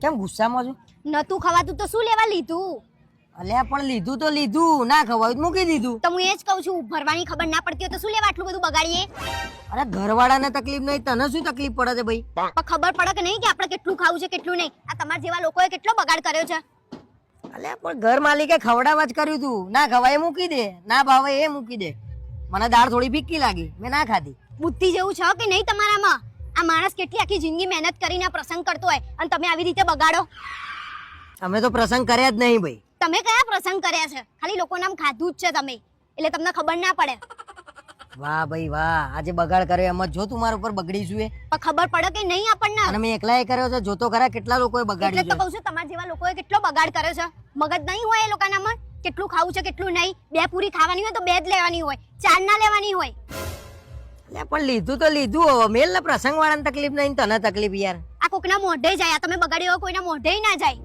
કેમ ગુસ્સામાં છો? નતું ખવાતું તો શું લેવા લીધું? અલ્યા પણ લીધું તો લીધું, ના ખવાયું તો મૂકી દીધું. તો હું એ જ કહું છું, ભરવાની ખબર ના પડતી હોય તો શું લેવા આટલું બધું બગાડીએ? અરે ઘરવાળાને તકલીફ નહીં, તને શું તકલીફ પડે છે ભાઈ? પણ ખબર પડે કે નહીં કે આપણે કેટલું ખાવું છે કેટલું નહીં? આ તમારા જેવા લોકોએ કેટલો બગાડ કર્યો છે. અલ્યા પણ ઘર માલિકે ખવડાવવા જ કર્યું તું. ના ખવાય મૂકી દે, ના ભાવે એ મૂકી દે. મને દાળ થોડી ફીક્કી લાગી, મેં ના ખાધી. બુદ્ધિ જેવું છે કે નહીં તમારામાં? આ માણસ કેટલી આખી જિંદગી મહેનત કરીને આ પ્રસંગ કરતો હોય અને તમે આવી રીતે બગાડો. અમે તો પ્રસંગ કર્યા જ નહીં ભાઈ. તમે કયા પ્રસંગ કર્યા છે? ખાલી લોકો નામ ખાધું જ છે તમે, એટલે તમને ખબર ના પડે. વાહ ભાઈ વાહ, આજે બગાડ કર્યો એમ જ જો તું મારા ઉપર બગડીશું એ. પણ ખબર પડે કે નહીં આપણને? અને મેં એકલા એ કર્યો છે, જોતો ખરા કેટલા લોકોએ એટલે બગાડ્યું તો છે. કહું છું, તમારા જેવા લોકોએ કેટલો બગાડ કર્યો છે. મગજ નહીં હોય એ લોકોનામાં? કેટલું ખાવું છે કેટલું નહીં? 2 પૂરી ખાવાની હોય તો 2 જ લેવાની હોય, 4 ના લેવાની હોય. અલ્યા પણ લીધું તો લીધું, હવે મેલ ને પ્રસંગ વાળાને તકલીફ નહીં, તને તકલીફ યાર. આ કોકના મોઢે જાય, આ તમે બગાડ્યો કોઈના મોઢે ના જાય.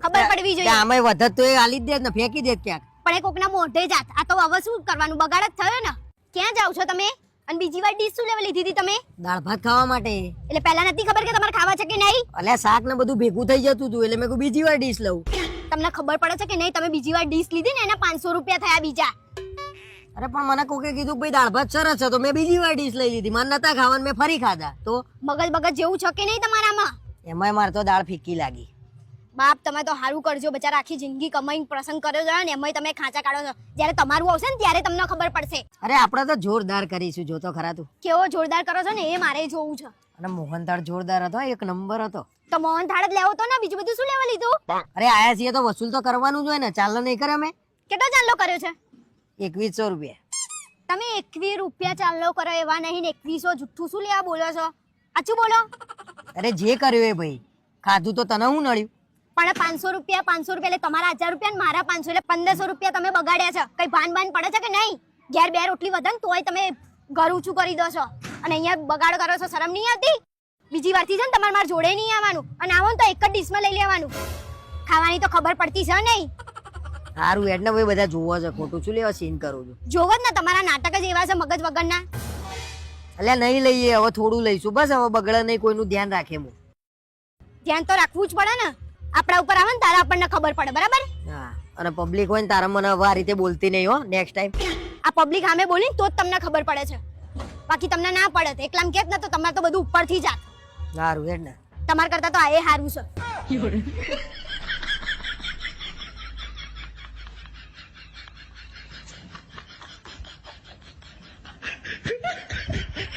ખબર પડવી જોઈએ. આમે વધત તો એ આલી જ દે ને ફેંકી દે ક્યાંક. પણ એ કોકના મોઢે જાત, આ તો હવે શું કરવાનું? બગાડ જ થયો ને. ક્યાં જાવ છો તમે? અને બીજી વાર ડીશ શું લેવા લીધી હતી તમે? દાળ ભાત ખાવા માટે. એટલે પહેલા નથી ખબર કે તમારે ખાવા છે કે નહીં? અલ્યા શાક ને બધું ભેગું થઈ જતું હતું એટલે મેં કહ્યું બીજી વાર ડીશ લઉં. તમને ખબર પડે છે કે નહીં? તમે બીજી વાર ડીશ લીધી ને એના 500 રૂપિયા થયા બીજા. અરે પણ મને કોકે કીધું ભાઈ દાળ ભાત સરસ છે તો મેં બીજી વાર ડીશ લઈ લીધી. મને નતા ખાવાનું, મેં ફરી ખાધા. તો મગજ બગજ જેવું છે કે નહીં તમારામાં? એમાંય મારે તો દાળ ફીક્કી લાગી. બાપ તમે તો હારું કરજો, બચારા આખી જિંદગી કમાઈને પ્રસંગ કર્યો છે ને એમાંય તમે ખાંચા કાઢો છો. જ્યારે તમારું આવશે ને ત્યારે તમને ખબર પડશે. અરે આપણે તો જોરદાર કરીશું, જોતો ખરા તું. કેવો જોરદાર કરો છો ને એ મારે જોવું છે. અને મોહનથાળ જોરદાર હતો, એક નંબર હતો. તો મોહન થાળ જ લેવો તો ને, બીજું બધું શું લેવા લીધું? અરે આયા છીએ તો વસૂલ તો કરવાનું જ હોય ને, ચાલો નહીં કરે અમે. કેટલો ચાલ્લો કર્યો છે? 2100 રૂપિયા. તમે 21 રૂપિયા ચાલ્લો કરો એવા નહીં, 2100 જુઠ્ઠું શું લેવા બોલો છો? આછું બોલો. અરે જે કર્યું એ ભાઈ, ખાધું તો તને હું નડ્યું? પણ 500 રૂપિયા એટલે તમારા 1000 રૂપિયા ને મારા 500 એટલે 1500 રૂપિયા તમે બગાડ્યા છે. કઈ ભાન પડે છે કે નહીં? ઘેર 2 રોટલી વધે ને તોય તમે ઘર ઊંચું કરી દો છો અને અહીંયા બગાડ કરો છો. શરમ નહીં આવતી? બીજી વારથી છે ને તમારે મારા જોડે નહીં આવવાનું, અને આવો ને તો એક જ ડીશમાં લઈ લેવાનું. ખાવાની તો ખબર પડતી છે નહીં? સારું એટલે ભાઈ બધા જોવો છે, ખોટું શું લેવા સીન કરું છું? જોવો જ ને, તમારા નાટક જ એવા છે મગજ વગરના. અલ્યા નહીં લઈએ, હવે થોડું લઈશું બસ. હવે બગડે નહીં, કોઈનું ધ્યાન રાખે. હું ધ્યાન તો રાખવું જ પડે ને. આપણા ઉપર આવે ને તારા આપણને ખબર પડે, બરાબર? હા, અને પબ્લિક હોય ને તારા મને હવે આ રીતે બોલતી નહીં હો નેક્સ્ટ ટાઈમ. આ પબ્લિક સામે બોલી તો જ તમને ખબર પડે છે, બાકી તમને ના પડે. એકલામ કેત ને તો તમારે તો બધું ઉપરથી જાત. સારું એટલે તમારા કરતા તો આ એ સારું છે.